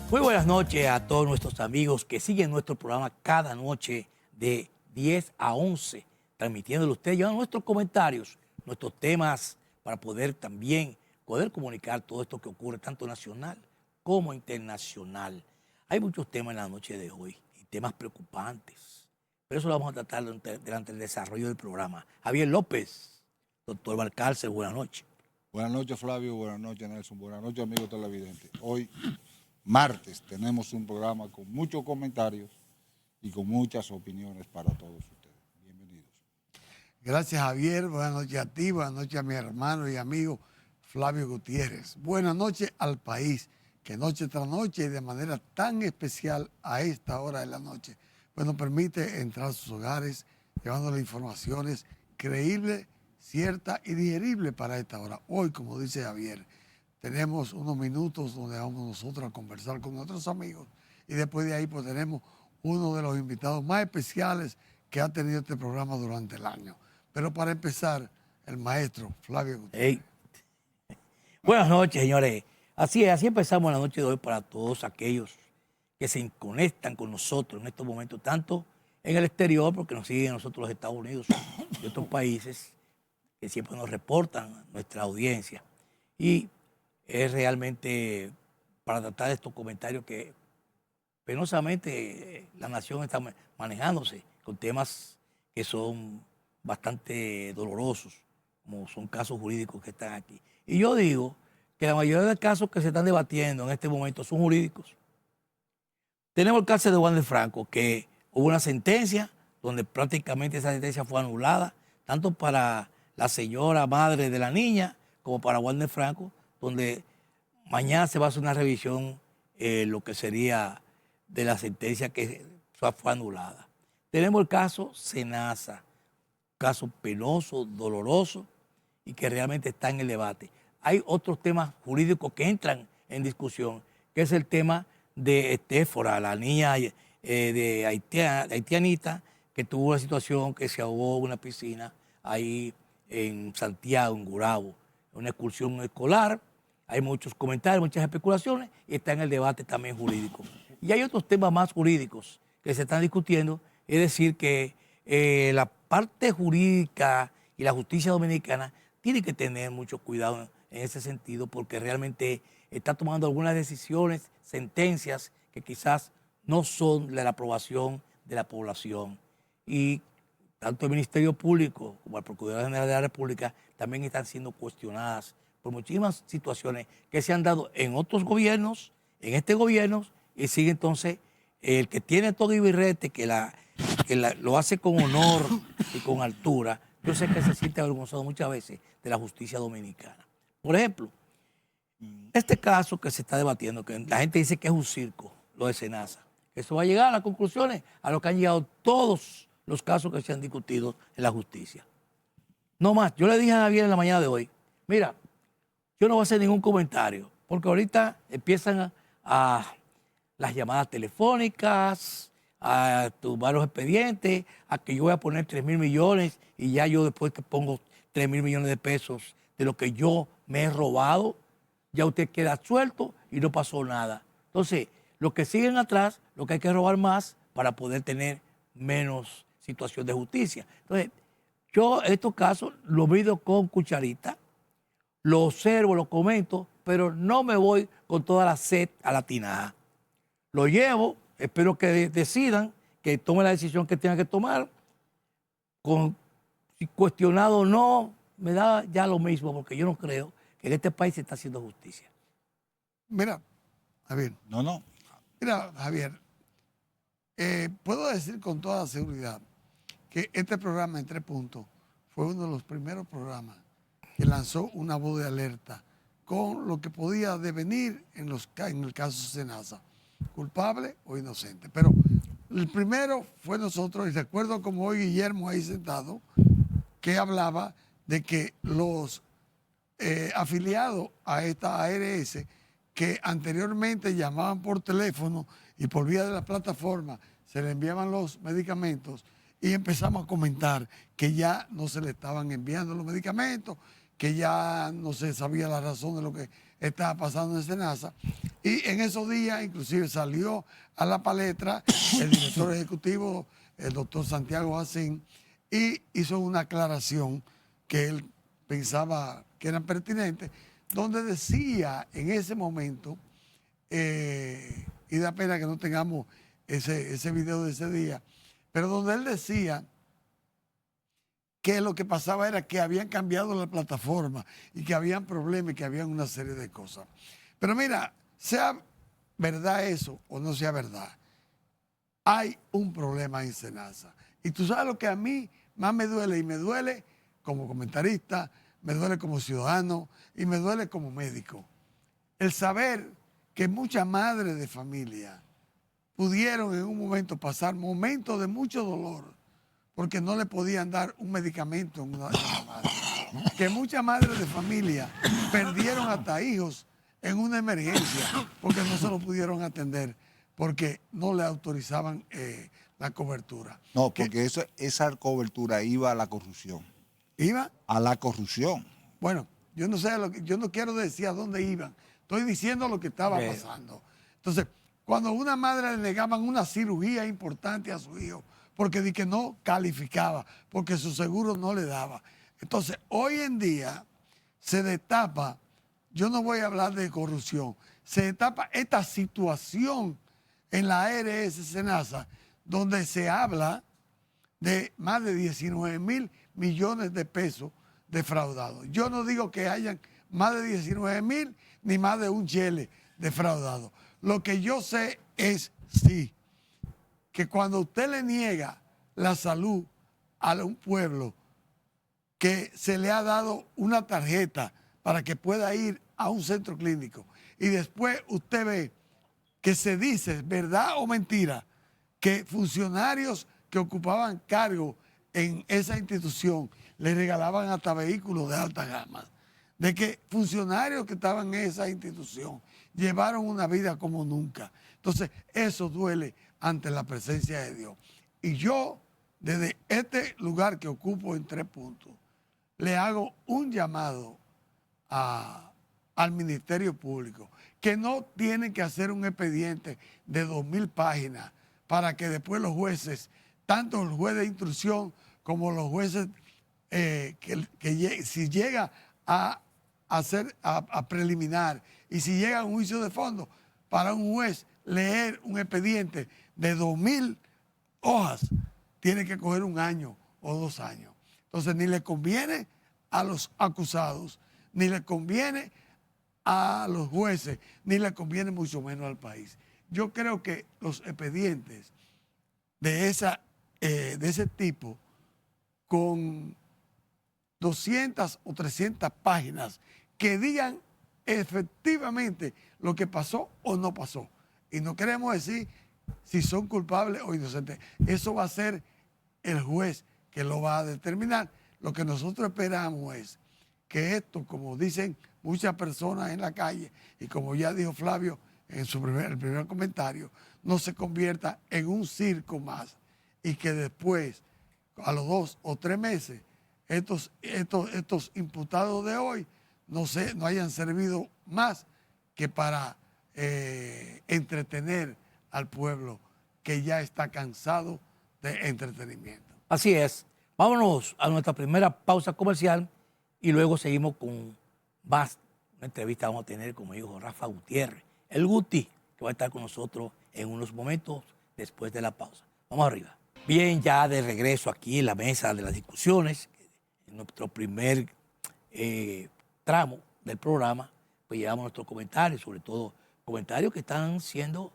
Muy buenas noches a todos nuestros amigos que siguen nuestro programa cada noche de 10 a 11, transmitiéndole a ustedes, llevando nuestros comentarios, nuestros temas, para poder también comunicar todo esto que ocurre, tanto nacional como internacional. Hay muchos temas en la noche de hoy, y temas preocupantes, pero eso lo vamos a tratar durante el desarrollo del programa. Javier López, doctor Valcárcel, buenas noches. Buenas noches, Flavio. Buenas noches, Nelson. Buenas noches, amigos televidentes. Hoy, martes, tenemos un programa con muchos comentarios y con muchas opiniones para todos ustedes. Bienvenidos. Gracias, Javier. Buenas noches a ti, buenas noches a mi hermano y amigo Flavio Gutiérrez. Buenas noches al país, que noche tras noche y de manera tan especial a esta hora de la noche, pues nos permite entrar a sus hogares llevándole informaciones creíbles, ciertas y digeribles para esta hora. Hoy, como dice Javier, tenemos unos minutos donde vamos nosotros a conversar con nuestros amigos y después de ahí pues tenemos uno de los invitados más especiales que ha tenido este programa durante el año. Pero para empezar, el maestro Flavio Gutiérrez. Buenas noches, señores. Así es, así empezamos la noche de hoy para todos aquellos que se conectan con nosotros en estos momentos, tanto en el exterior, porque nos siguen nosotros los Estados Unidos y otros países que siempre nos reportan nuestra audiencia. Y es realmente para tratar de estos comentarios que penosamente la nación está manejándose con temas que son bastante dolorosos, como son casos jurídicos que están aquí. Y yo digo que la mayoría de casos que se están debatiendo en este momento son jurídicos. Tenemos el caso de Wander Franco, que hubo una sentencia donde prácticamente esa sentencia fue anulada, tanto para la señora madre de la niña como para Wander Franco, donde mañana se va a hacer una revisión, lo que sería de la sentencia que fue anulada. Tenemos el caso Senasa, caso penoso, doloroso y que realmente está en el debate. Hay otros temas jurídicos que entran en discusión, que es el tema de Estéfora, la niña de haitianita, que tuvo una situación que se ahogó en una piscina ahí en Santiago, en Gurabo, una excursión escolar. Hay muchos comentarios, muchas especulaciones y está en el debate también jurídico. Y hay otros temas más jurídicos que se están discutiendo, es decir, que la parte jurídica y la justicia dominicana tiene que tener mucho cuidado en ese sentido, porque realmente está tomando algunas decisiones, sentencias que quizás no son de la aprobación de la población. Y tanto el Ministerio Público como el Procurador General de la República también están siendo cuestionadas por muchísimas situaciones que se han dado en otros gobiernos, en este gobierno, y sigue entonces el que tiene todo y birrete, lo hace con honor y con altura. Yo sé que se siente avergonzado muchas veces de la justicia dominicana. Por ejemplo, este caso que se está debatiendo, que la gente dice que es un circo, lo de Senasa, eso va a llegar a las conclusiones a lo que han llegado todos los casos que se han discutido en la justicia. No más, yo le dije a Javier en la mañana de hoy, mira, yo no voy a hacer ningún comentario, porque ahorita empiezan a las llamadas telefónicas, a tumbar los expedientes, a que yo voy a poner 3.000 millones y ya yo después que pongo 3.000 millones de pesos de lo que yo me he robado, ya usted queda suelto y no pasó nada. Entonces, los que siguen atrás, lo que hay que robar más para poder tener menos situación de justicia. Entonces, yo en estos casos lo mido con cucharita, lo observo, lo comento, pero no me voy con toda la sed a la tinaja. Lo llevo, espero que decidan, que tomen la decisión que tengan que tomar. Si cuestionado o no, me da ya lo mismo, porque yo no creo que en este país se está haciendo justicia. Mira, Javier. No. Mira, Javier, puedo decir con toda seguridad que este programa en 3 puntos fue uno de los primeros programas que lanzó una voz de alerta con lo que podía devenir en el caso Senasa, culpable o inocente. Pero el primero fue nosotros, y recuerdo como hoy Guillermo ahí sentado, que hablaba de que los afiliados a esta ARS, que anteriormente llamaban por teléfono y por vía de la plataforma se le enviaban los medicamentos, y empezamos a comentar que ya no se le estaban enviando los medicamentos, que ya no se sabía la razón de lo que estaba pasando en Senasa. Y en esos días, inclusive, salió a la palestra el director ejecutivo, el doctor Santiago Jacín, y hizo una aclaración que él pensaba que eran pertinentes, donde decía en ese momento, y da pena que no tengamos ese video de ese día, pero donde él decía que lo que pasaba era que habían cambiado la plataforma y que habían problemas y que habían una serie de cosas. Pero mira, sea verdad eso o no sea verdad, hay un problema en Senasa. Y tú sabes lo que a mí más me duele, y me duele como comentarista, me duele como ciudadano y me duele como médico. El saber que muchas madres de familia pudieron en un momento pasar momentos de mucho dolor porque no le podían dar un medicamento en una madre. Que muchas madres de familia perdieron hasta hijos en una emergencia porque no se lo pudieron atender, porque no le autorizaban la cobertura. No, porque esa cobertura iba a la corrupción. ¿Iba? A la corrupción. Bueno, yo no sé, yo no quiero decir a dónde iban. Estoy diciendo lo que estaba pasando. Entonces, cuando a una madre le negaban una cirugía importante a su hijo, porque di que no calificaba, porque su seguro no le daba. Entonces, hoy en día se destapa, yo no voy a hablar de corrupción, se destapa esta situación en la ARS Senasa, donde se habla de más de 19 mil millones de pesos defraudados. Yo no digo que hayan más de 19 mil ni más de un chele defraudado. Lo que yo sé es sí, que cuando usted le niega la salud a un pueblo que se le ha dado una tarjeta para que pueda ir a un centro clínico y después usted ve que se dice, verdad o mentira, que funcionarios que ocupaban cargo en esa institución le regalaban hasta vehículos de alta gama, de que funcionarios que estaban en esa institución llevaron una vida como nunca. Entonces, eso duele ante la presencia de Dios. Y yo, desde este lugar que ocupo en 3 puntos, le hago un llamado al Ministerio Público, que no tienen que hacer un expediente de 2.000 páginas para que después los jueces, tanto el juez de instrucción como los jueces, si llega a preliminar y si llega a un juicio de fondo, para un juez leer un expediente de 2.000 hojas, tiene que coger 1 año o 2 años. Entonces, ni le conviene a los acusados, ni le conviene a los jueces, ni le conviene mucho menos al país. Yo creo que los expedientes de ese tipo, con 200 o 300 páginas, que digan efectivamente lo que pasó o no pasó. Y no queremos decir si son culpables o inocentes. Eso va a ser el juez que lo va a determinar. Lo que nosotros esperamos es que esto, como dicen muchas personas en la calle, y como ya dijo Flavio en el primer comentario, no se convierta en un circo más y que después, a los 2 o 3 meses, estos imputados de hoy no hayan servido más que para entretener al pueblo que ya está cansado de entretenimiento. Así es. Vámonos a nuestra primera pausa comercial y luego seguimos con más. Una entrevista vamos a tener, como dijo Rafa Gutiérrez, el Guti, que va a estar con nosotros en unos momentos después de la pausa. Vamos arriba. Bien, ya de regreso aquí en la mesa de las discusiones, en nuestro primer tramo del programa, pues llevamos nuestros comentarios, sobre todo comentarios que están siendo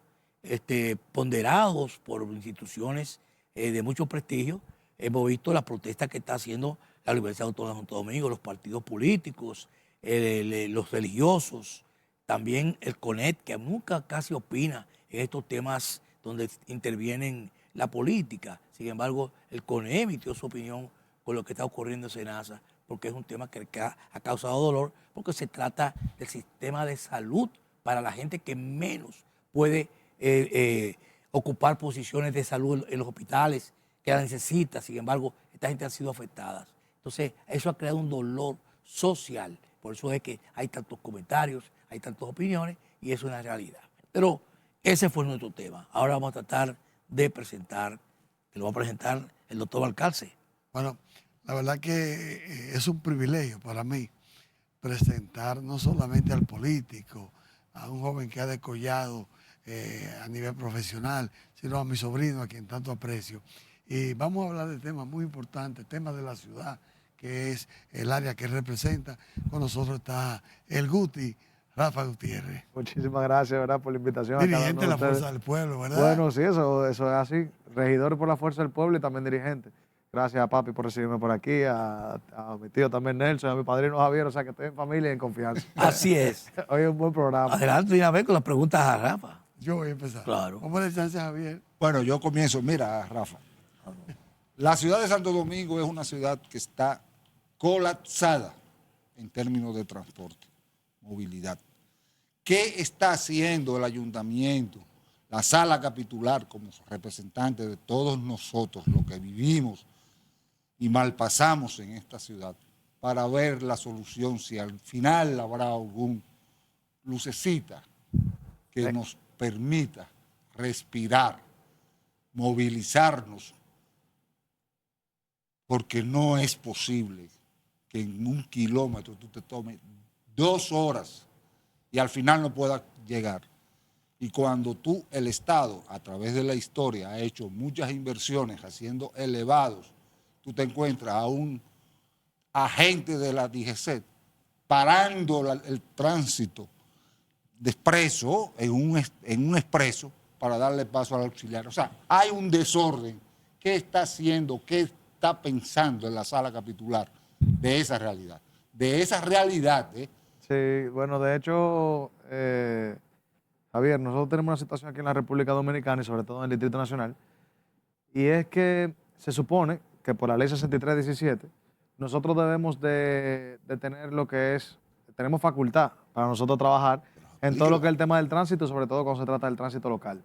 ponderados por instituciones de mucho prestigio. Hemos visto las protestas que está haciendo la Universidad Autónoma de Santo Domingo, los partidos políticos, los religiosos, también el CONET, que nunca casi opina en estos temas donde intervienen la política. Sin embargo, el CONET emitió su opinión con lo que está ocurriendo en Senasa, porque es un tema que ha causado dolor, porque se trata del sistema de salud para la gente que menos puede ocupar posiciones de salud en los hospitales, que la necesita. Sin embargo, esta gente ha sido afectada. Entonces, eso ha creado un dolor social Por eso es que hay tantos comentarios, hay tantas opiniones y eso es una realidad. Pero ese fue nuestro tema. Ahora vamos a tratar de presentar, que lo va a presentar el doctor Valcarce. Bueno, la verdad que es un privilegio para mí presentar no solamente al político, a un joven que ha descollado a nivel profesional, sino a mi sobrino, a quien tanto aprecio. Y vamos a hablar de temas muy importantes, temas de la ciudad, que es el área que representa. Con nosotros está el Guti, Rafa Gutiérrez. Muchísimas gracias, ¿verdad?, por la invitación. Dirigente de la ustedes. Fuerza del Pueblo, ¿verdad? Bueno, sí, eso es así. Regidor por la Fuerza del Pueblo y también dirigente. Gracias a papi por recibirme por aquí, a mi tío también Nelson, a mi padrino Javier, o sea que estoy en familia y en confianza. Así es. Hoy es un buen programa. Adelante una vez con las preguntas a Rafa. Yo voy a empezar. Claro. Vamos a darle chance a Javier. Bueno, yo comienzo. Mira, Rafa, la ciudad de Santo Domingo es una ciudad que está colapsada en términos de transporte, movilidad. ¿Qué está haciendo el ayuntamiento, la sala capitular, como representante de todos nosotros, los que vivimos y malpasamos en esta ciudad, para ver la solución, si al final habrá algún lucecita que nos permita respirar, movilizarnos, porque no es posible que en 1 kilómetro tú te tomes 2 horas y al final no puedas llegar. Y cuando el Estado, a través de la historia, ha hecho muchas inversiones haciendo elevados, tú te encuentras a un agente de la DGC parando el tránsito de expreso en un expreso para darle paso al auxiliar. O sea, hay un desorden. ¿Qué está haciendo? ¿Qué está pensando en la sala capitular de esa realidad? De esa realidad, Sí, bueno, de hecho, Javier, nosotros tenemos una situación aquí en la República Dominicana y sobre todo en el Distrito Nacional, y es que se supone que por la ley 6317 nosotros debemos de tener lo que es, tenemos facultad para nosotros trabajar en todo lo que es el tema del tránsito, sobre todo cuando se trata del tránsito local.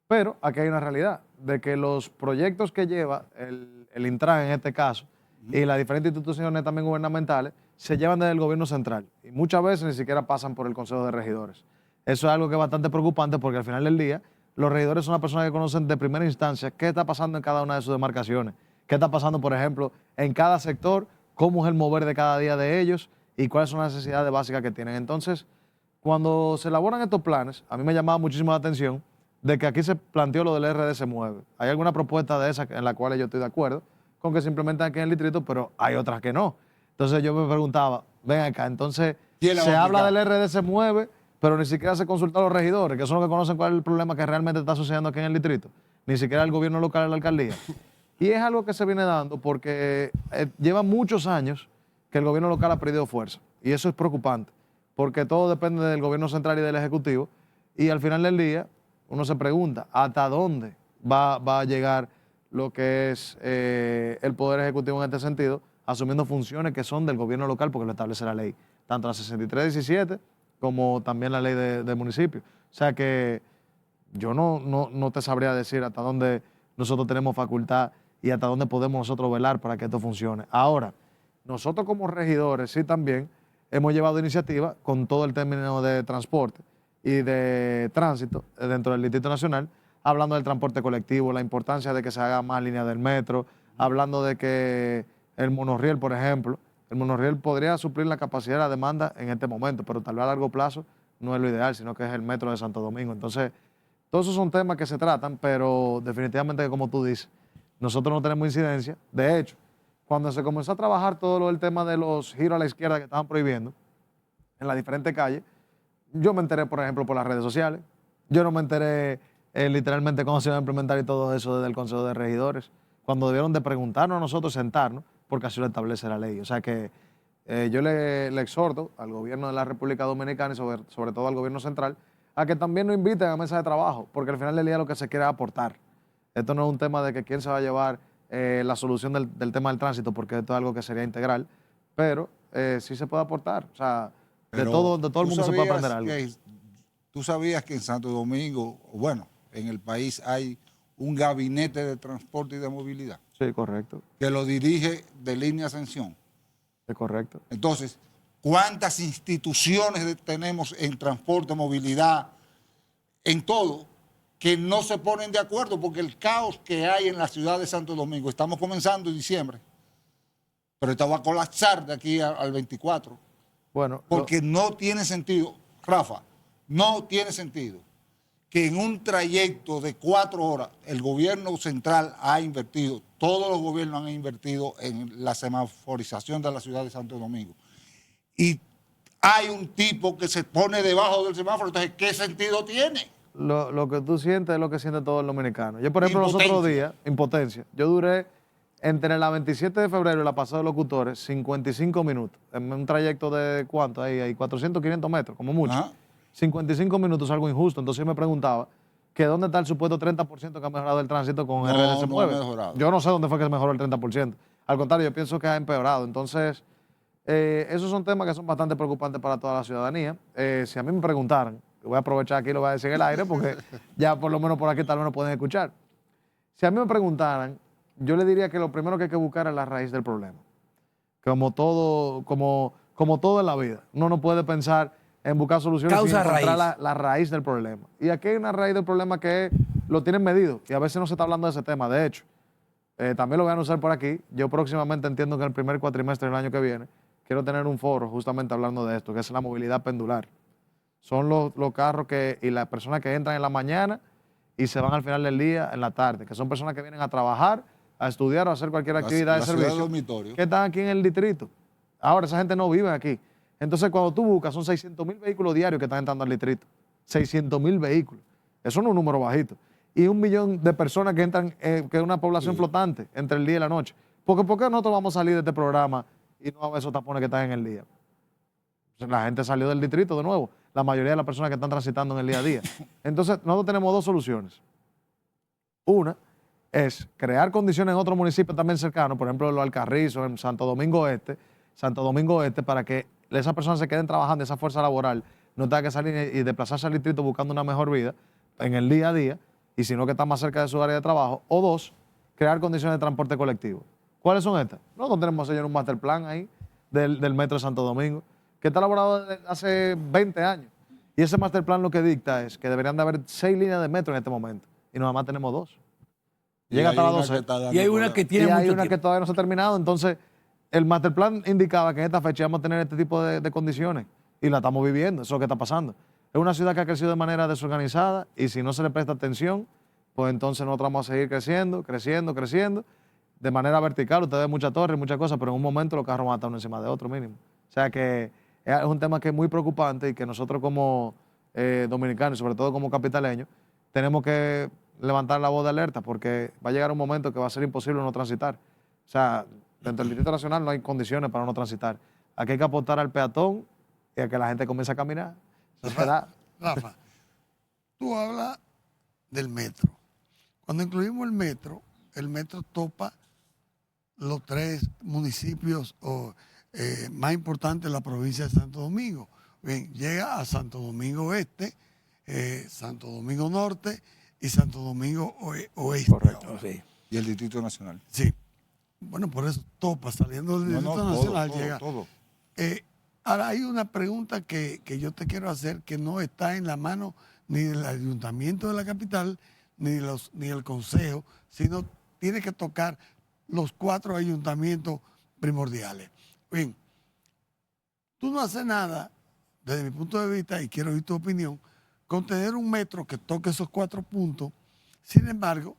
Pero aquí hay una realidad, de que los proyectos que lleva el Intran en este caso, y las diferentes instituciones también gubernamentales, se llevan desde el gobierno central y muchas veces ni siquiera pasan por el Consejo de Regidores. Eso es algo que es bastante preocupante porque al final del día los regidores son las personas que conocen de primera instancia qué está pasando en cada una de sus demarcaciones, qué está pasando, por ejemplo, en cada sector, cómo es el mover de cada día de ellos y cuáles son las necesidades básicas que tienen. Entonces, cuando se elaboran estos planes, a mí me llamaba muchísimo la atención de que aquí se planteó lo del RD se mueve. Hay alguna propuesta de esa en la cual yo estoy de acuerdo con que se implementan aquí en el distrito, pero hay otras que no. Entonces yo me preguntaba, ven acá, entonces se habla del RD se mueve, pero ni siquiera se consulta a los regidores, que son los que conocen cuál es el problema que realmente está sucediendo aquí en el distrito, ni siquiera el gobierno local de la alcaldía. Y es algo que se viene dando porque lleva muchos años que el gobierno local ha perdido fuerza, y eso es preocupante, porque todo depende del gobierno central y del ejecutivo, y al final del día uno se pregunta, ¿hasta dónde va a llegar lo que es el Poder Ejecutivo en este sentido, asumiendo funciones que son del gobierno local porque lo establece la ley, tanto la 6317 como también la ley de municipio? O sea que yo no te sabría decir hasta dónde nosotros tenemos facultad y hasta dónde podemos nosotros velar para que esto funcione. Ahora, nosotros como regidores sí también hemos llevado iniciativa con todo el término de transporte y de tránsito dentro del Distrito Nacional, hablando del transporte colectivo, la importancia de que se haga más líneas del metro, hablando de que el monorriel, por ejemplo, el monorriel podría suplir la capacidad de la demanda en este momento, pero tal vez a largo plazo no es lo ideal, sino que es el metro de Santo Domingo. Entonces, todos esos son temas que se tratan, pero definitivamente, como tú dices, nosotros no tenemos incidencia. De hecho, cuando se comenzó a trabajar todo el tema de los giros a la izquierda que estaban prohibiendo en las diferentes calles, yo me enteré, por ejemplo, por las redes sociales. Yo no me enteré literalmente cómo se iba a implementar y todo eso desde el Consejo de Regidores, cuando debieron de preguntarnos a nosotros, sentarnos, porque así lo establece la ley. O sea que yo le exhorto al gobierno de la República Dominicana y sobre todo al gobierno central a que también nos inviten a mesa de trabajo, porque al final del día lo que se quiere es aportar. Esto no es un tema de que quién se va a llevar la solución del tema del tránsito, porque esto es algo que sería integral, pero sí se puede aportar. O sea, de todo el mundo se puede aprender algo. ¿Tú sabías que en Santo Domingo, bueno, en el país hay un gabinete de transporte y de movilidad? Sí, correcto. Que lo dirige de Línea Ascensión. Es correcto. Entonces, cuántas instituciones tenemos en transporte, movilidad, en todo, que no se ponen de acuerdo, porque el caos que hay en la ciudad de Santo Domingo, estamos comenzando en diciembre, pero esto va a colapsar de aquí al 24, Bueno, porque no tiene sentido, Rafa, no tiene sentido que en un trayecto de 4 horas el gobierno central ha invertido, todos los gobiernos han invertido en la semaforización de la ciudad de Santo Domingo. Y hay un tipo que se pone debajo del semáforo, entonces, ¿qué sentido tiene? lo que tú sientes es lo que siente todo el dominicano. Yo, por ejemplo, los otros Impotencia. días, impotencia, yo duré entre la 27 de febrero y la pasada de locutores 55 minutos, en un trayecto de ¿cuánto? Hay 400, 500 metros, como mucho. Ajá. 55 minutos es algo injusto. Entonces yo me preguntaba que dónde está el supuesto 30% que ha mejorado el tránsito con No, RD se no mueve. ha mejorado. Yo no sé dónde fue que se mejoró el 30%. Al contrario, yo pienso que ha empeorado. Entonces, esos son temas que son bastante preocupantes para toda la ciudadanía. Si a mí me preguntaran, voy a aprovechar aquí y lo voy a decir en el aire porque ya por lo menos por aquí tal vez no pueden escuchar. Si a mí me preguntaran, yo le diría que lo primero que hay que buscar es la raíz del problema. Como todo en la vida. Uno no puede pensar en buscar soluciones sin Causa encontrar raíz. la raíz del problema. Y aquí hay una raíz del problema que lo tienen medido y a veces no se está hablando de ese tema. De hecho, también lo voy a anunciar por aquí. Yo próximamente entiendo que en el primer cuatrimestre del año que viene quiero tener un foro justamente hablando de esto, que es la movilidad pendular. Son los carros y las personas que entran en la mañana y se van al final del día en la tarde, que son personas que vienen a trabajar, a estudiar o a hacer cualquier actividad de la ciudad de servicio, dormitorio. que están aquí en el distrito. Ahora, esa gente no vive aquí. Entonces, cuando tú buscas, son 600,000 vehículos diarios que están entrando al distrito. 600,000 vehículos. Eso no es un número bajito. Y 1 millón de personas que entran, que es una población flotante entre el día y la noche. ¿Por qué nosotros vamos a salir de este programa y no a esos tapones que están en el día? La gente salió del distrito de nuevo. La mayoría de las personas que están transitando en el día a día. Entonces, nosotros tenemos 2 soluciones. Una es crear condiciones en otros municipios también cercanos, por ejemplo, en Los Alcarrizos, en Santo Domingo Este, para que esas personas se queden trabajando, esa fuerza laboral, no tenga que salir y desplazarse al distrito buscando una mejor vida en el día a día, y sino que está más cerca de su área de trabajo. O 2, crear condiciones de transporte colectivo. ¿Cuáles son estas? Nosotros tenemos, señor, un master plan ahí del Metro de Santo Domingo, que está elaborado desde hace 20 años. Y ese master plan lo que dicta es que deberían de haber 6 líneas de metro en este momento, y nada más tenemos 2. Llega hasta la 12. Y hay una que Y tiene hay mucho una que tiempo. todavía no se ha terminado. Entonces, el master plan indicaba que en esta fecha íbamos a tener este tipo de condiciones. Y la estamos viviendo, eso es lo que está pasando. Es una ciudad que ha crecido de manera desorganizada y si no se le presta atención, pues entonces nosotros vamos a seguir creciendo, de manera vertical. Usted ve muchas torres, muchas cosas, pero en un momento los carros van a estar uno encima de otro mínimo. O sea que es un tema que es muy preocupante y que nosotros como dominicanos y sobre todo como capitaleños tenemos que levantar la voz de alerta porque va a llegar un momento que va a ser imposible no transitar. O sea, dentro del Distrito Nacional no hay condiciones para no transitar. Aquí hay que apostar al peatón y a que la gente comience a caminar. Eso será. Rafa, tú hablas del metro. Cuando incluimos el metro topa los 3 municipios más importantes de la provincia de Santo Domingo. Bien, llega a Santo Domingo Este, Santo Domingo Norte y Santo Domingo Oeste. Correcto. ahora. Sí. Y el Distrito Nacional. Sí. Bueno, por eso topa, saliendo del Distrito Nacional llega. todo. Ahora hay una pregunta que yo te quiero hacer que no está en la mano ni del ayuntamiento de la capital ni el consejo, sino tiene que tocar los 4 ayuntamientos primordiales. Bien, tú no haces nada, desde mi punto de vista, y quiero oír tu opinión, con tener un metro que toque esos 4 puntos. Sin embargo,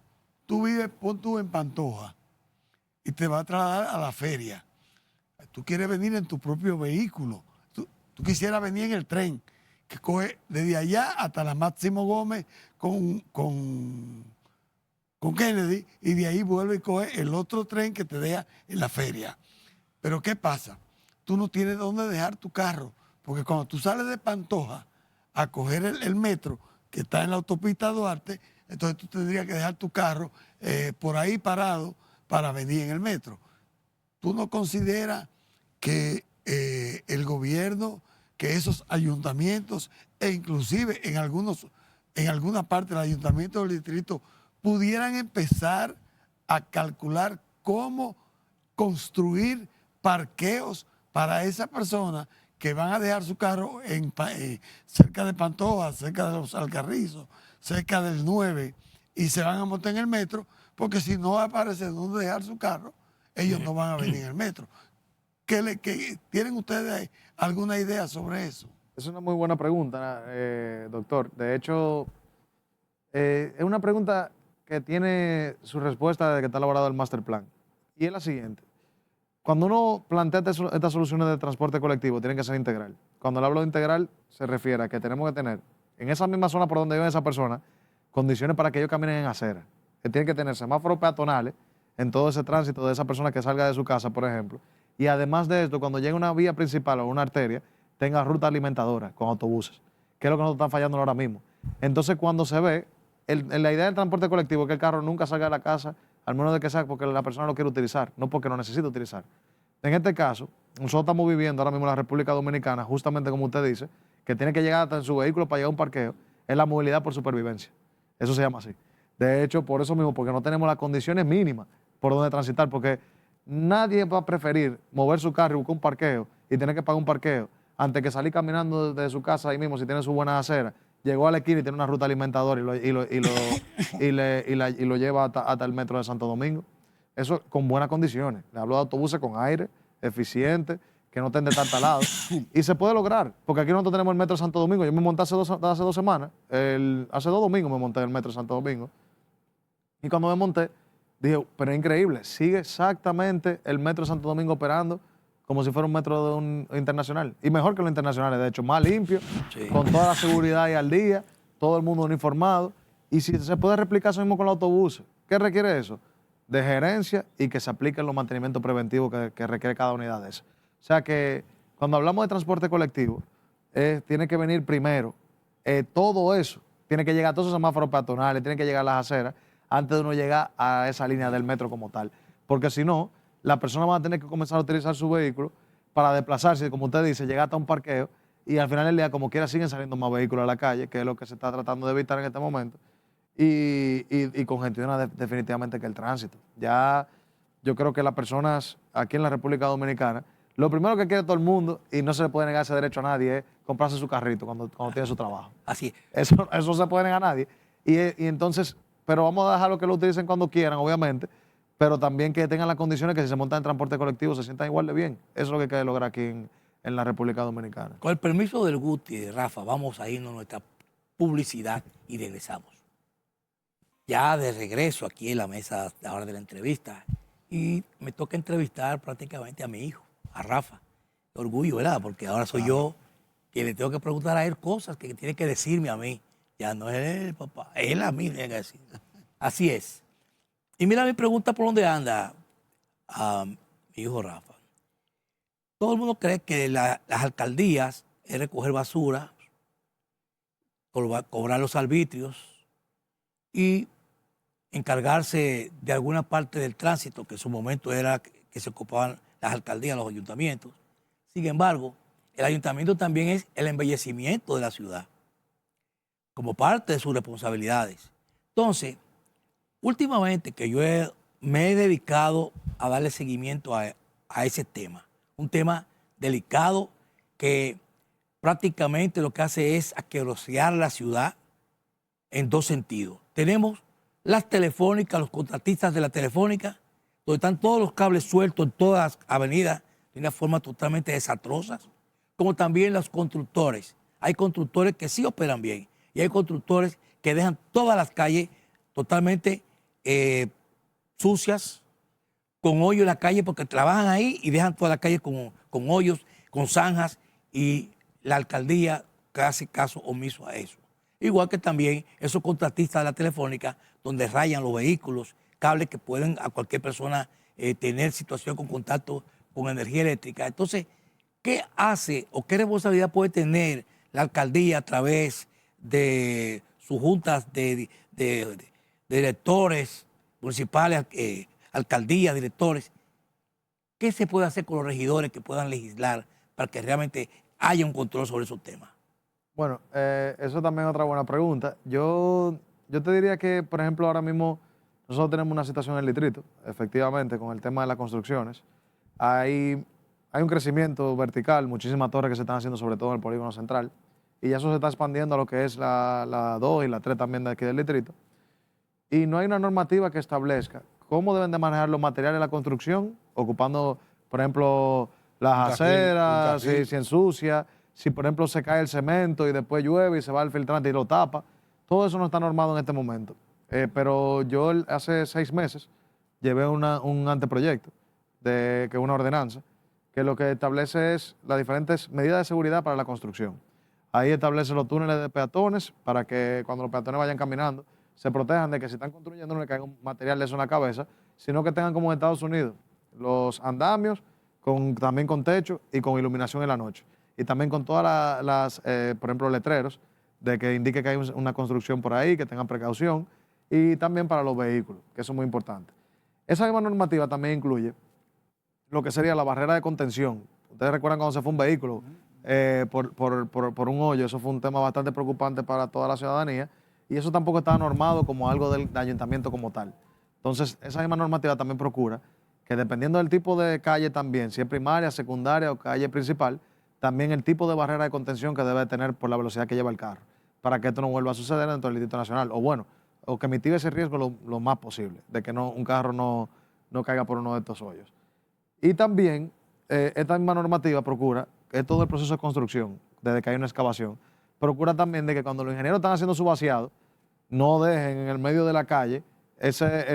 pon tú en Pantoja y te va a trasladar a la feria. Tú quieres venir en tu propio vehículo. Tú quisieras venir en el tren, que coge desde allá hasta la Máximo Gómez con Kennedy, y de ahí vuelve y coge el otro tren que te deja en la feria. Pero ¿qué pasa? Tú no tienes dónde dejar tu carro, porque cuando tú sales de Pantoja a coger el metro, que está en la autopista Duarte, entonces tú tendrías que dejar tu carro por ahí parado para venir en el metro. ¿Tú no consideras que el gobierno, que esos ayuntamientos, e inclusive en alguna parte del ayuntamiento del distrito, pudieran empezar a calcular cómo construir parqueos para esas personas que van a dejar su carro cerca de Pantoja, cerca de los Alcarrizos, cerca del 9, y se van a montar en el metro, porque si no aparece dónde dejar su carro, ellos no van a venir en el metro. ¿Tienen ustedes alguna idea sobre eso? Es una muy buena pregunta, doctor. De hecho, es una pregunta que tiene su respuesta desde que está elaborado el master plan. Y es la siguiente. Cuando uno plantea estas soluciones de transporte colectivo, tienen que ser integral. Cuando le hablo de integral, se refiere a que tenemos que tener en esa misma zona por donde vive esa persona condiciones para que ellos caminen en acera. Que tienen que tener semáforos peatonales en todo ese tránsito de esa persona que salga de su casa, por ejemplo. Y además de esto, cuando llegue una vía principal o una arteria, tenga ruta alimentadora con autobuses, que es lo que nos está fallando ahora mismo. Entonces, cuando se ve, la idea del transporte colectivo es que el carro nunca salga de la casa, al menos de que sea porque la persona lo quiere utilizar, no porque lo necesita utilizar. En este caso, nosotros estamos viviendo ahora mismo en la República Dominicana, justamente como usted dice, que tiene que llegar hasta en su vehículo para llegar a un parqueo, es la movilidad por supervivencia. Eso se llama así. De hecho, por eso mismo, porque no tenemos las condiciones mínimas por donde transitar, porque nadie va a preferir mover su carro y buscar un parqueo y tener que pagar un parqueo antes que salir caminando desde su casa ahí mismo si tiene su buena acera. Llegó a la esquina y tiene una ruta alimentadora y lo lleva hasta el metro de Santo Domingo. Eso con buenas condiciones. Le hablo de autobuses con aire, eficientes, que no estén destartalados. Y se puede lograr, porque aquí nosotros tenemos el metro de Santo Domingo. Yo me monté hace dos semanas, hace 2 domingos me monté en el metro de Santo Domingo. Y cuando me monté, dije, pero es increíble, sigue exactamente el metro de Santo Domingo operando como si fuera un metro de un internacional. Y mejor que los internacionales, de hecho, más limpio, Sí. con toda la seguridad ahí al día, todo el mundo uniformado. Y si se puede replicar eso mismo con los autobuses, ¿qué requiere eso? De gerencia y que se apliquen los mantenimientos preventivos que requiere cada unidad de esas. O sea que cuando hablamos de transporte colectivo, tiene que venir primero todo eso. Tiene que llegar a todos esos semáforos peatonales, tiene que llegar a las aceras, antes de uno llegar a esa línea del metro como tal. Porque si no, la persona va a tener que comenzar a utilizar su vehículo para desplazarse, como usted dice, llegar hasta un parqueo y al final del día, como quiera, siguen saliendo más vehículos a la calle, que es lo que se está tratando de evitar en este momento, y congestiona definitivamente que el tránsito. Ya yo creo que las personas aquí en la República Dominicana, lo primero que quiere todo el mundo, y no se le puede negar ese derecho a nadie, es comprarse su carrito cuando tiene su trabajo. Así. Eso no se puede negar a nadie. Y entonces, pero vamos a dejarlo que lo utilicen cuando quieran, obviamente, pero también que tengan las condiciones que si se montan en transporte colectivo se sientan igual de bien. Eso es lo que hay que lograr aquí en la República Dominicana. Con el permiso del Guti y de Rafa, vamos a irnos a nuestra publicidad y regresamos. Ya de regreso aquí en la mesa ahora de la entrevista, y me toca entrevistar prácticamente a mi hijo, a Rafa. Qué orgullo, ¿verdad? Porque ahora soy yo que le tengo que preguntar a él cosas que tiene que decirme a mí. Ya no es él, papá, él a mí tiene que decir. Así es. Y mira mi pregunta por dónde anda mi hijo Rafa. Todo el mundo cree que las alcaldías es recoger basura, cobrar los arbitrios y encargarse de alguna parte del tránsito, que en su momento era que se ocupaban las alcaldías, los ayuntamientos. Sin embargo, el ayuntamiento también es el embellecimiento de la ciudad, como parte de sus responsabilidades. Entonces, últimamente que yo me he dedicado a darle seguimiento a ese tema, un tema delicado que prácticamente lo que hace es aquerosear la ciudad en 2 sentidos. Tenemos las telefónicas, los contratistas de la telefónica, donde están todos los cables sueltos en todas las avenidas de una forma totalmente desastrosa, como también los constructores. Hay constructores que sí operan bien y hay constructores que dejan todas las calles totalmente sucias, con hoyos en la calle, porque trabajan ahí y dejan toda la calle con hoyos, con zanjas, y la alcaldía hace caso omiso a eso. Igual que también esos contratistas de la telefónica, donde rayan los vehículos, cables que pueden a cualquier persona tener situación con contacto con energía eléctrica. Entonces, ¿qué hace o qué responsabilidad puede tener la alcaldía a través de sus juntas de directores municipales, alcaldías, directores? ¿Qué se puede hacer con los regidores que puedan legislar para que realmente haya un control sobre esos temas? Bueno, eso también es otra buena pregunta. Yo te diría que, por ejemplo, ahora mismo nosotros tenemos una situación en el distrito, efectivamente, con el tema de las construcciones. Hay hay un crecimiento vertical, muchísimas torres que se están haciendo, sobre todo en el polígono central, y ya eso se está expandiendo a lo que es la 2 y la 3 también de aquí del distrito. Y no hay una normativa que establezca cómo deben de manejar los materiales de la construcción, ocupando, por ejemplo, las aceras, si ensucia, si por ejemplo se cae el cemento y después llueve y se va el filtrante y lo tapa. Todo eso no está normado en este momento. Pero yo hace 6 meses llevé un anteproyecto, que es una ordenanza, que lo que establece es las diferentes medidas de seguridad para la construcción. Ahí establece los túneles de peatones para que cuando los peatones vayan caminando se protejan de que si están construyendo no le caiga un material de eso en la cabeza, sino que tengan como en Estados Unidos los andamios también con techo y con iluminación en la noche. Y también con todas por ejemplo, letreros de que indique que hay una construcción por ahí, que tengan precaución, y también para los vehículos, que eso es muy importante. Esa misma normativa también incluye lo que sería la barrera de contención. Ustedes recuerdan cuando se fue un vehículo por un hoyo, eso fue un tema bastante preocupante para toda la ciudadanía, y eso tampoco está normado como algo del ayuntamiento como tal. Entonces, esa misma normativa también procura que dependiendo del tipo de calle también, si es primaria, secundaria o calle principal, también el tipo de barrera de contención que debe tener por la velocidad que lleva el carro, para que esto no vuelva a suceder dentro del Distrito Nacional, o que mitigue ese riesgo lo más posible, de que un carro no caiga por uno de estos hoyos. Y también, esta misma normativa procura que todo el proceso de construcción, desde que hay una excavación, procura también de que cuando los ingenieros están haciendo su vaciado, no dejen en el medio de la calle esa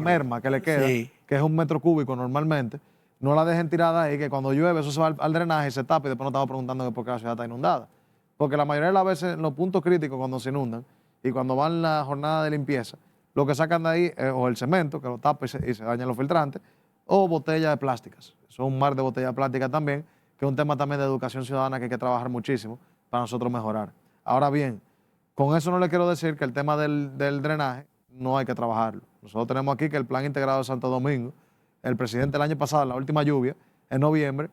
merma que le queda, Sí. que es 1 metro cúbico normalmente, no la dejen tirada ahí, que cuando llueve eso se va al drenaje y se tapa y después nos estamos preguntando que por qué la ciudad está inundada. Porque la mayoría de las veces en los puntos críticos cuando se inundan y cuando van la jornada de limpieza, lo que sacan de ahí es o el cemento, que lo tapa y se dañan los filtrantes, o botellas de plásticas. Eso es un mar de botellas de plástica también, que es un tema también de educación ciudadana que hay que trabajar muchísimo para nosotros mejorar. Ahora bien, con eso no le quiero decir que el tema del drenaje no hay que trabajarlo. Nosotros tenemos aquí que el Plan Integrado de Santo Domingo, el presidente el año pasado, en la última lluvia, en noviembre,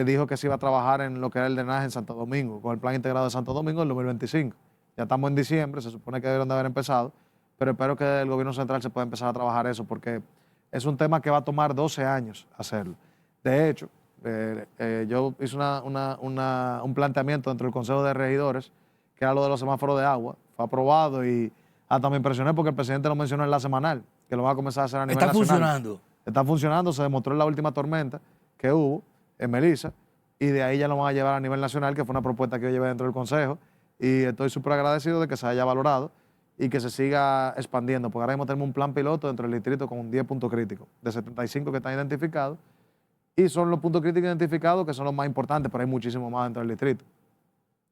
dijo que se iba a trabajar en lo que era el drenaje en Santo Domingo, con el Plan Integrado de Santo Domingo en 2025. Ya estamos en diciembre, se supone que debieron de haber empezado, pero espero que el gobierno central se pueda empezar a trabajar eso, porque es un tema que va a tomar 12 años hacerlo. De hecho, yo hice un planteamiento dentro del Consejo de Regidores, que era lo de los semáforos de agua, fue aprobado y hasta me impresioné porque el presidente lo mencionó en la semanal, que lo va a comenzar a hacer a nivel nacional. Está funcionando. Está funcionando, se demostró en la última tormenta que hubo en Melissa, y de ahí ya lo van a llevar a nivel nacional, que fue una propuesta que yo llevé dentro del Consejo, y estoy súper agradecido de que se haya valorado y que se siga expandiendo, porque ahora mismo tenemos un plan piloto dentro del distrito con 10 puntos críticos, de 75 que están identificados, y son los puntos críticos identificados que son los más importantes, pero hay muchísimos más dentro del distrito.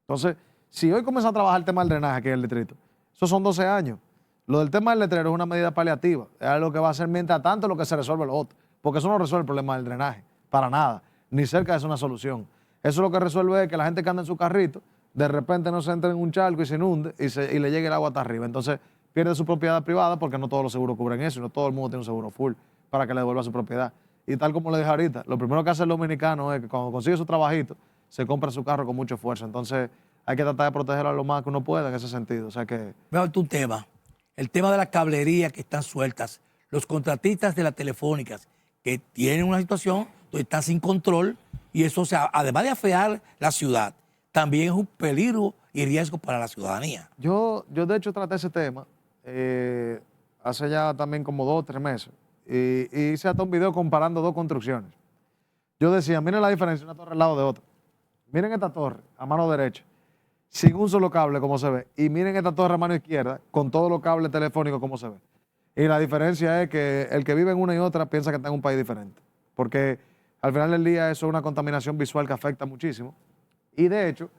Entonces, si hoy comienza a trabajar el tema del drenaje aquí en el distrito, esos son 12 años. Lo del tema del letrero es una medida paliativa, es algo que va a hacer mientras tanto lo que se resuelve lo otro, porque eso no resuelve el problema del drenaje, para nada, ni cerca de ser una solución. Eso lo que resuelve es que la gente que anda en su carrito, de repente no se entre en un charco y se inunde y le llegue el agua hasta arriba. Entonces pierde su propiedad privada porque no todos los seguros cubren eso y no todo el mundo tiene un seguro full para que le devuelva su propiedad. Y tal como le dije ahorita, lo primero que hace el dominicano es que cuando consigue su trabajito, se compra su carro con mucho esfuerzo. Entonces hay que tratar de protegerlo lo más que uno pueda en ese sentido. O sea que... Veo tu tema. El tema de las cablerías que están sueltas, los contratistas de las telefónicas que tienen una situación donde están sin control y eso, o sea, además de afear la ciudad, también es un peligro y riesgo para la ciudadanía. Yo de hecho traté ese tema hace ya también como 2 o 3 meses y hice hasta un video comparando 2 construcciones. Yo decía, miren la diferencia de una torre al lado de otra. Miren esta torre a mano derecha, sin un solo cable como se ve, y miren esta torre a mano izquierda con todos los cables telefónicos como se ve. Y la diferencia es que el que vive en una y otra piensa que está en un país diferente, porque al final del día eso es una contaminación visual que afecta muchísimo. Y de hecho,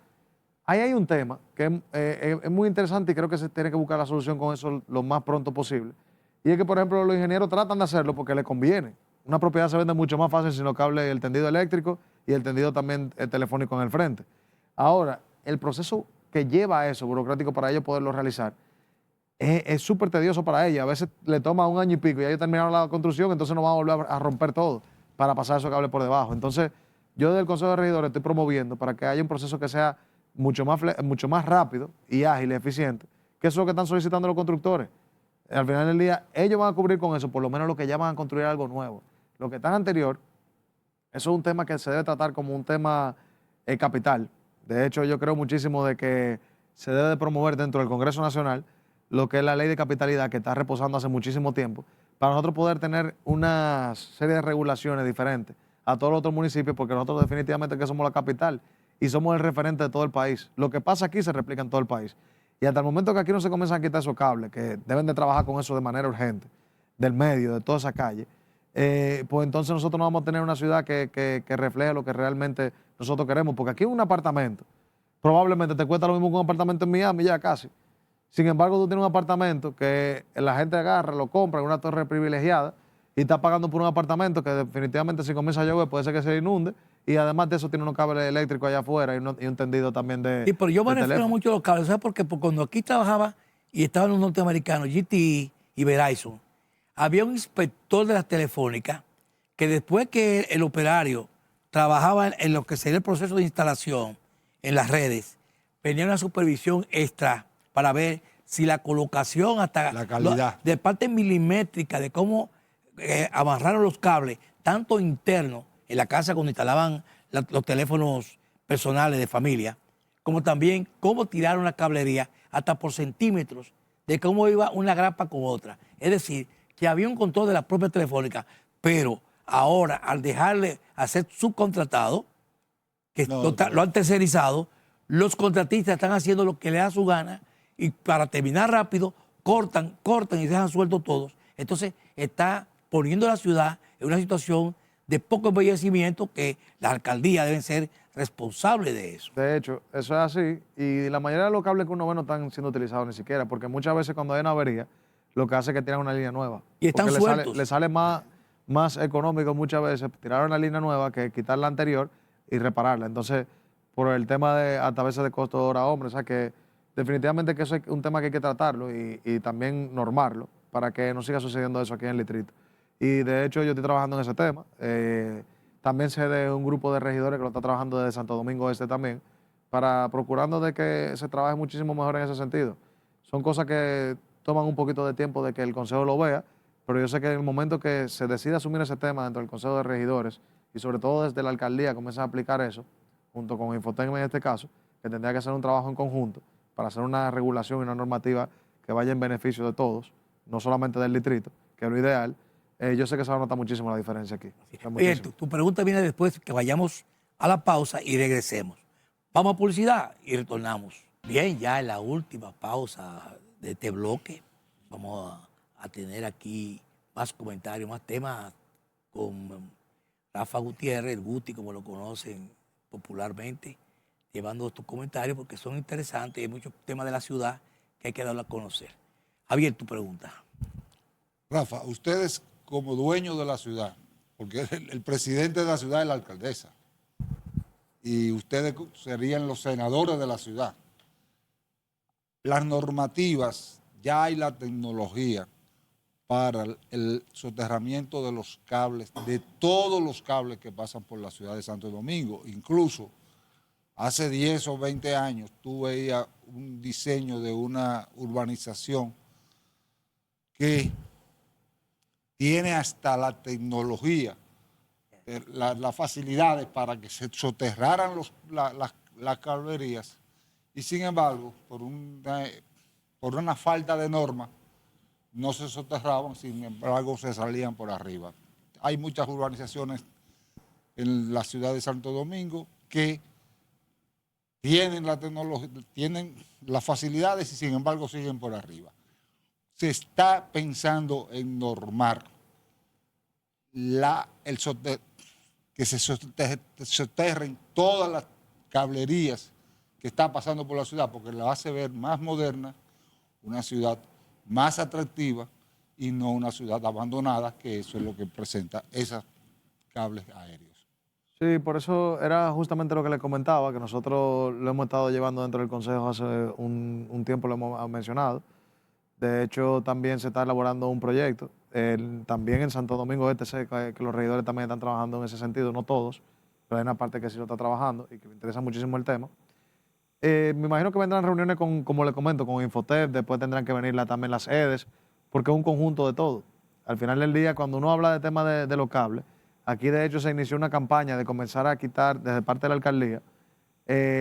ahí hay un tema que es muy interesante y creo que se tiene que buscar la solución con eso lo más pronto posible. Y es que, por ejemplo, los ingenieros tratan de hacerlo porque les conviene. Una propiedad se vende mucho más fácil sin los cables, el tendido eléctrico y el tendido también telefónico en el frente. Ahora, el proceso que lleva a eso, burocrático para ellos poderlo realizar, es súper tedioso para ellos. A veces le toma 1 año y pico y ya ellos terminaron la construcción, entonces no van a volver a romper todo para pasar esos cables por debajo. Entonces, yo desde el Consejo de Regidores estoy promoviendo para que haya un proceso que sea mucho más rápido y ágil y eficiente, que eso es lo que están solicitando los constructores. Al final del día, ellos van a cubrir con eso, por lo menos lo que ya van a construir algo nuevo. Lo que está anterior, Eso es un tema que se debe tratar como un tema capital. De hecho, yo creo muchísimo de que se debe de promover dentro del Congreso Nacional lo que es la ley de capitalidad que está reposando hace muchísimo tiempo, para nosotros poder tener una serie de regulaciones diferentes a todos los otros municipios, porque nosotros definitivamente que somos la capital y somos el referente de todo el país. Lo que pasa aquí se replica en todo el país. Y hasta el momento que aquí no se comienzan a quitar esos cables, que deben de trabajar con eso de manera urgente, del medio, de toda esa calle, pues entonces nosotros no vamos a tener una ciudad que refleje lo que realmente nosotros queremos, porque aquí un apartamento probablemente te cuesta lo mismo que un apartamento en Miami ya casi. Sin embargo, tú tienes un apartamento que la gente agarra, lo compra en una torre privilegiada y está pagando por un apartamento que definitivamente si comienza a llover puede ser que se inunde, y además de eso tiene unos cables eléctricos allá afuera y un tendido también de Sí, pero yo me de refiero teléfono. mucho a los cables, ¿sabes por qué? Porque cuando aquí trabajaba y estaban los norteamericanos, GTE y Verizon, había un inspector de las telefónicas que después que el operario trabajaba en lo que sería el proceso de instalación en las redes, venía una supervisión extra para ver si la colocación hasta La calidad. de parte milimétrica de cómo amarraron los cables, tanto internos en la casa cuando instalaban los teléfonos personales de familia, como también cómo tiraron la cablería hasta por centímetros de cómo iba una grapa con otra. Es decir, que había un control de la propia telefónica, pero ahora al dejarle hacer subcontratado, que lo han tercerizado, los contratistas están haciendo lo que les da su gana y para terminar rápido cortan y dejan sueltos todos. Entonces está poniendo a la ciudad en una situación de poco embellecimiento que las alcaldías deben ser responsables de eso. De hecho, eso es así, y la mayoría de los cables que uno ve no están siendo utilizados ni siquiera, porque muchas veces cuando hay una avería, lo que hace es que tiran una línea nueva. Y están Porque sueltos. le sale más económico muchas veces tirar una línea nueva que quitar la anterior y repararla. Entonces, por el tema de hasta veces de costo de hora hombre, o sea que definitivamente que eso es un tema que hay que tratarlo y también normarlo para que no siga sucediendo eso aquí en el distrito. Y de hecho yo estoy trabajando en ese tema. También sé de un grupo de regidores que lo está trabajando desde Santo Domingo Este también, para procurando de que se trabaje muchísimo mejor en ese sentido. Son cosas que toman un poquito de tiempo de que el Consejo lo vea, pero yo sé que en el momento que se decida asumir ese tema dentro del Consejo de Regidores, y sobre todo desde la alcaldía comienzan a aplicar eso, junto con Infotenme en este caso, que tendría que hacer un trabajo en conjunto para hacer una regulación y una normativa que vaya en beneficio de todos, no solamente del distrito, que es lo ideal. Yo sé que se va a notar muchísimo la diferencia aquí. Oye, Muchísimo. tu pregunta viene después que vayamos a la pausa y regresemos. Vamos a publicidad y retornamos. Bien, ya en la última pausa de este bloque vamos a tener aquí más comentarios, más temas con Rafa Gutiérrez, el Guti, como lo conocen popularmente, llevando estos comentarios porque son interesantes y hay muchos temas de la ciudad que hay que darlo a conocer. Javier, tu pregunta. Rafa, ustedes como dueños de la ciudad, porque el presidente de la ciudad es la alcaldesa, y ustedes serían los senadores de la ciudad. Las normativas, ya hay la tecnología para el soterramiento de los cables, de todos los cables que pasan por la ciudad de Santo Domingo. Incluso hace 10 o 20 años tú veías un diseño de una urbanización que tiene hasta la tecnología, las facilidades para que se soterraran las cablerías, y sin embargo, por una falta de norma, no se soterraban, sin embargo se salían por arriba. Hay muchas urbanizaciones en la ciudad de Santo Domingo que tienen la tecnología, tienen las facilidades y sin embargo siguen por arriba. Se está pensando en normar que se soterren todas las cablerías que están pasando por la ciudad, porque la hace ver más moderna, una ciudad más atractiva y no una ciudad abandonada, que eso es lo que presenta esos cables aéreos. Sí, por eso era justamente lo que le comentaba, que nosotros lo hemos estado llevando dentro del Consejo hace un tiempo, lo hemos mencionado. De hecho, también se está elaborando un proyecto. También en Santo Domingo Este sé que los regidores también están trabajando en ese sentido, no todos, pero hay una parte que sí lo está trabajando y que me interesa muchísimo el tema. Me imagino que vendrán reuniones como le comento, con Infotep, después tendrán que venir también las EDES, porque es un conjunto de todo. Al final del día, cuando uno habla de temas de los cables, Aquí, de hecho, se inició una campaña de comenzar a quitar, desde parte de la alcaldía,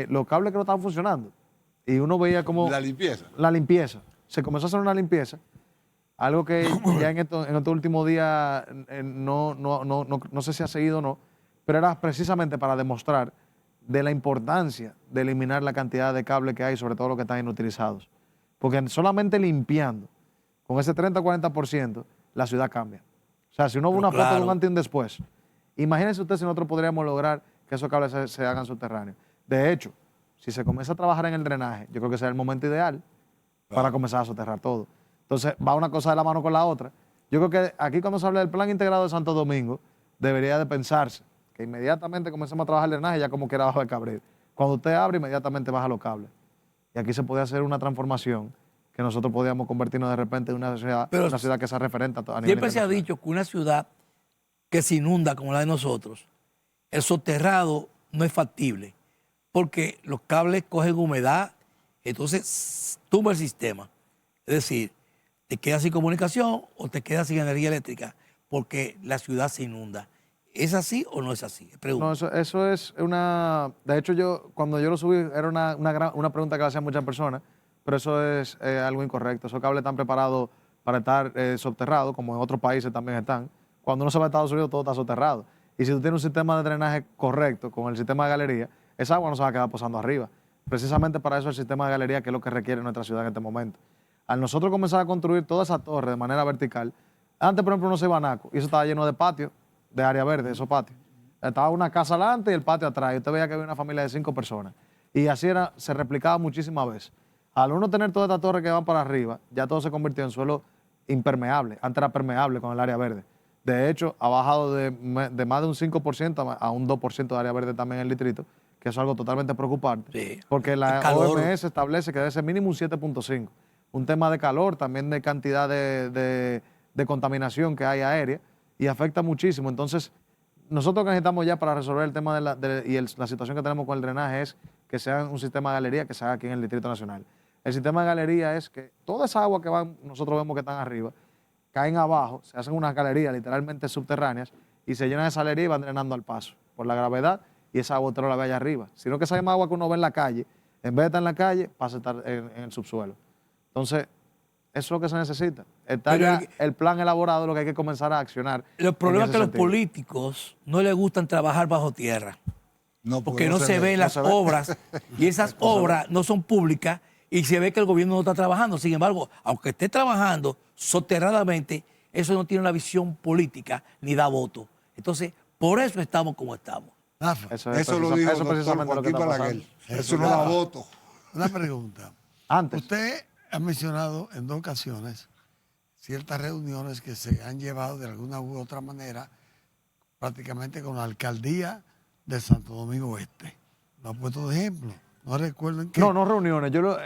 los cables que no estaban funcionando. Y uno veía como... La limpieza. La limpieza. Se comenzó a hacer una limpieza, algo que ya en estos últimos días no sé si ha seguido o no, pero era precisamente para demostrar de la importancia de eliminar la cantidad de cables que hay, sobre todo los que están inutilizados. Porque solamente limpiando, con ese 30-40%, la ciudad cambia. O sea, si uno ve una foto de un antes y un después, imagínense usted si nosotros podríamos lograr que esos cables se hagan subterráneos. De hecho, si se comienza a trabajar en el drenaje, yo creo que será el momento ideal para comenzar a soterrar todo. Entonces, va una cosa de la mano con la otra. Yo creo que aquí cuando se habla del plan integrado de Santo Domingo, debería de pensarse que inmediatamente comencemos a trabajar el drenaje ya como quiera bajo el cabril. Cuando usted abre, inmediatamente baja los cables. Y aquí se puede hacer una transformación que nosotros podíamos convertirnos de repente en una ciudad que sea referente a nivel Siempre se ha internacional. dicho que una ciudad que se inunda como la de nosotros, el soterrado no es factible, porque los cables cogen humedad, entonces tumba el sistema. Es decir, te quedas sin comunicación o te quedas sin energía eléctrica, porque la ciudad se inunda. ¿Es así o no es así? Pregunto. No, eso es una... De hecho, cuando yo lo subí, era una pregunta que hacían muchas personas, pero eso es algo incorrecto. Esos cables están preparados para estar subterrados, como en otros países también están. Cuando uno se va a Estados Unidos, todo está soterrado. Y si tú tienes un sistema de drenaje correcto, con el sistema de galería, esa agua no se va a quedar posando arriba. Precisamente para eso el sistema de galería, que es lo que requiere nuestra ciudad en este momento. Al nosotros comenzar a construir toda esa torre de manera vertical, antes, por ejemplo, no se iba a Naco, y eso estaba lleno de patios, de área verde, esos patios. Estaba una casa adelante y el patio atrás, y usted veía que había una familia de 5 personas. Y así se replicaba muchísimas veces. Al uno tener toda esta torre que van para arriba, ya todo se convirtió en suelo impermeable. Antes era permeable con el área verde. De hecho, ha bajado de más de un 5% a un 2% de área verde también en el distrito, que eso es algo totalmente preocupante. Sí. Porque la calor. OMS establece que debe ser mínimo un 7.5. Un tema de calor, también de cantidad de contaminación que hay aérea, y afecta muchísimo. Entonces, nosotros que necesitamos ya para resolver el tema la situación que tenemos con el drenaje es que sea un sistema de galería que se haga aquí en el Distrito Nacional. El sistema de galería es que toda esa agua que van, nosotros vemos que están arriba, caen abajo, se hacen unas galerías literalmente subterráneas y se llenan esa galería y van drenando al paso por la gravedad, y esa agua usted no la ve allá arriba. Sino que esa misma agua que uno ve en la calle, en vez de estar en la calle, pasa a estar en el subsuelo. Entonces, eso es lo que se necesita. Está ya el plan elaborado, lo que hay que comenzar a accionar. El problema es que los políticos no les gustan trabajar bajo tierra, No, porque no se ven las obras, y esas obras no son públicas, y se ve que el gobierno no está trabajando. Sin embargo, aunque esté trabajando soterradamente, eso no tiene una visión política ni da voto. Entonces, por eso estamos como estamos. Rafa, Eso lo dijo el doctor Joaquín Balaguer. Eso no da voto. una pregunta. Antes. Usted ha mencionado en 2 ocasiones ciertas reuniones que se han llevado de alguna u otra manera prácticamente con la alcaldía de Santo Domingo Oeste. Lo ha puesto de ejemplo. No recuerdo en qué. No reuniones. Yo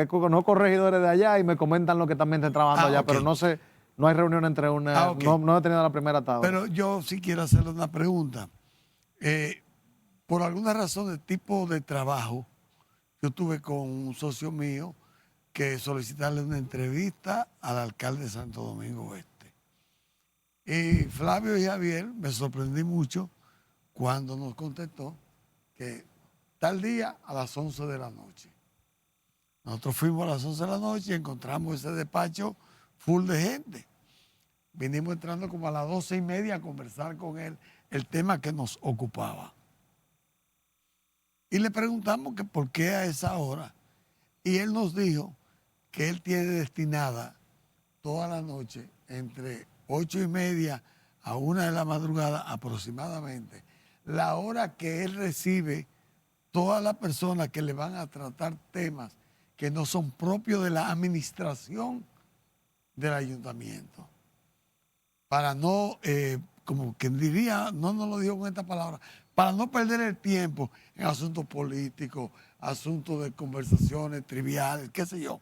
conozco corregidores de allá y me comentan lo que también están trabajando allá, ok. pero no sé, no hay reunión entre una. Ok. No he tenido la primera tabla. Pero yo sí quiero hacerle una pregunta. Por alguna razón, el tipo de trabajo, yo tuve con un socio mío que solicitarle una entrevista al alcalde de Santo Domingo Oeste. Y Flavio y Javier, me sorprendí mucho cuando nos contestó que tal día a las 11 de la noche. Nosotros fuimos a las 11 de la noche y encontramos ese despacho full de gente. Vinimos entrando como a las 12:30 a conversar con él el tema que nos ocupaba. Y le preguntamos que por qué a esa hora. Y él nos dijo que él tiene destinada toda la noche, entre 8:30 a 1 de la madrugada aproximadamente, la hora que él recibe todas las personas que le van a tratar temas que no son propios de la administración del ayuntamiento. Para no, como quien diría, no nos lo digo con esta palabra, para no perder el tiempo en asuntos políticos, asuntos de conversaciones triviales, qué sé yo.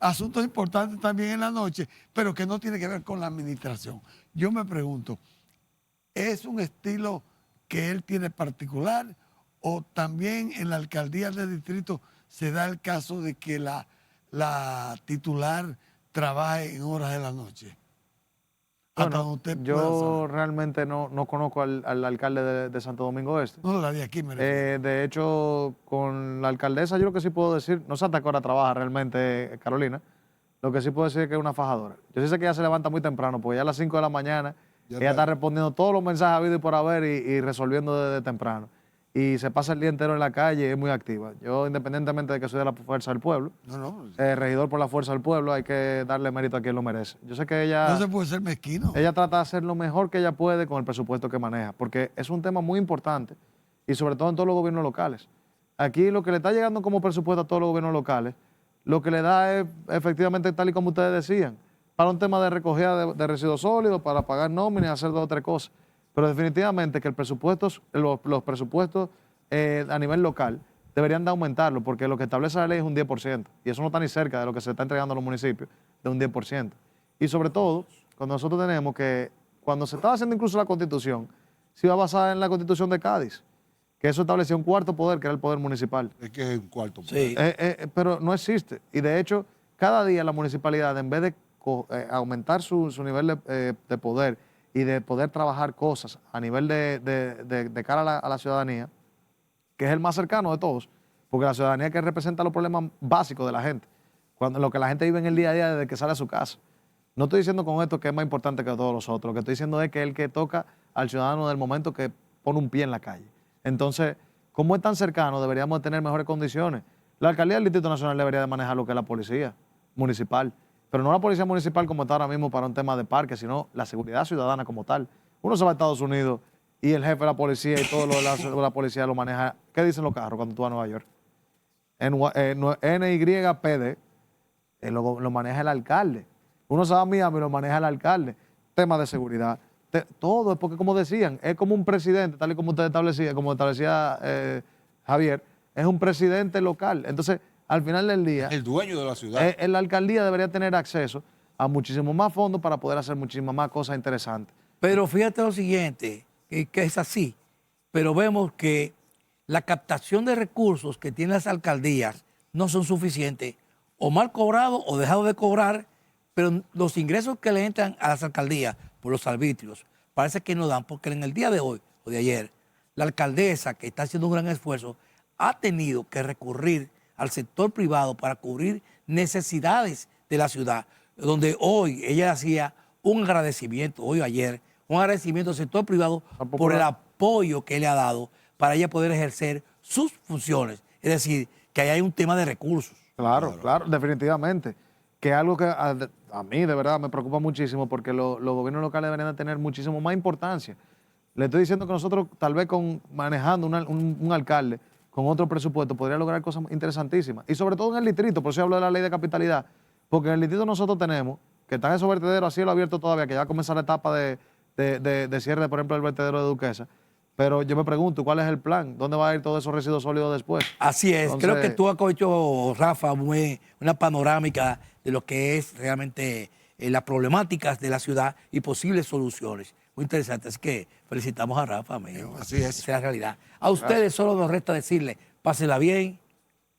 Asuntos importantes también en la noche, pero que no tiene que ver con la administración. Yo me pregunto, ¿es un estilo que él tiene particular o también en la alcaldía del distrito se da el caso de que la titular trabaje en horas de la noche? hasta donde usted pueda Yo saber. realmente no conozco al alcalde de Santo Domingo Este. No, la de aquí me refiero. De hecho, con la alcaldesa yo lo que sí puedo decir, no sé hasta qué hora trabaja realmente Carolina, lo que sí puedo decir es que es una fajadora. Yo sí sé que ella se levanta muy temprano, porque ya a las 5 de la mañana Ya ella está. está respondiendo todos los mensajes habidos y por haber y resolviendo desde temprano. Y se pasa el día entero en la calle y es muy activa. Yo, independientemente de que soy de la Fuerza del Pueblo, No, regidor por la Fuerza del Pueblo, hay que darle mérito a quien lo merece. Yo sé que ella... no se puede ser mezquino. Ella trata de hacer lo mejor que ella puede con el presupuesto que maneja, porque es un tema muy importante y sobre todo en todos los gobiernos locales. Aquí lo que le está llegando como presupuesto a todos los gobiernos locales, lo que le da es efectivamente tal y como ustedes decían, para un tema de recogida de residuos sólidos, para pagar nóminas y hacer 2 o 3 cosas. Pero definitivamente que los presupuestos a nivel local deberían de aumentarlo, porque lo que establece la ley es un 10%, y eso no está ni cerca de lo que se está entregando a los municipios, de un 10%. Y sobre todo, cuando nosotros tenemos que, cuando se estaba haciendo incluso la Constitución, se iba basada en la Constitución de Cádiz, que eso establecía un cuarto poder, que era el poder municipal. Es que es un cuarto. Sí. Pero no existe. Y de hecho, cada día la municipalidad, en vez de aumentar su nivel de poder y de poder trabajar cosas a nivel de cara a la ciudadanía, que es el más cercano de todos, porque la ciudadanía que representa los problemas básicos de la gente, cuando lo que la gente vive en el día a día desde que sale a su casa. No estoy diciendo con esto que es más importante que todos los otros, lo que estoy diciendo es que es el que toca al ciudadano del momento que pone un pie en la calle. Entonces, como es tan cercano, deberíamos tener mejores condiciones. La alcaldía del Distrito Nacional debería de manejar lo que es la policía municipal, pero no la policía municipal como está ahora mismo para un tema de parque, sino la seguridad ciudadana como tal. Uno se va a Estados Unidos y el jefe de la policía y todo lo de la policía lo maneja. ¿Qué dicen los carros cuando tú vas a Nueva York? NYPD lo maneja el alcalde. Uno se va a Miami y lo maneja el alcalde. Tema de seguridad. Todo es porque, como decían, es como un presidente, tal y como usted establecía, como establecía Javier, es un presidente local. Entonces, al final del día, El dueño de la ciudad. la alcaldía debería tener acceso a muchísimo más fondos para poder hacer muchísimas más cosas interesantes. Pero fíjate lo siguiente, que es así, pero vemos que la captación de recursos que tienen las alcaldías no son suficientes, o mal cobrados o dejados de cobrar, pero los ingresos que le entran a las alcaldías por los arbitrios parece que no dan, porque en el día de hoy o de ayer, la alcaldesa, que está haciendo un gran esfuerzo, ha tenido que recurrir al sector privado para cubrir necesidades de la ciudad, donde hoy ella hacía un agradecimiento, hoy o ayer, un agradecimiento al sector privado por el apoyo que le ha dado para ella poder ejercer sus funciones. Es decir, que ahí hay un tema de recursos. Claro, definitivamente. Que es algo que a mí de verdad me preocupa muchísimo porque los gobiernos locales deberían de tener muchísimo más importancia. Le estoy diciendo que nosotros tal vez manejando un alcalde con otro presupuesto podría lograr cosas interesantísimas. Y sobre todo en el distrito, por eso yo hablo de la ley de capitalidad, porque en el distrito nosotros tenemos que están esos vertederos a cielo abierto todavía, que ya va a comenzar la etapa de cierre, por ejemplo, del vertedero de Duquesa. Pero yo me pregunto, ¿cuál es el plan? ¿Dónde van a ir todos esos residuos sólidos después? Así es, Entonces, creo que tú has hecho, Rafa, una panorámica de lo que es realmente las problemáticas de la ciudad y posibles soluciones. Muy interesante, así que felicitamos a Rafa, amigo. Así es. Esa es la realidad. A ustedes solo nos resta decirle, pásenla bien,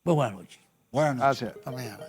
buenas noches. Buenas noches. Gracias. Hasta mañana.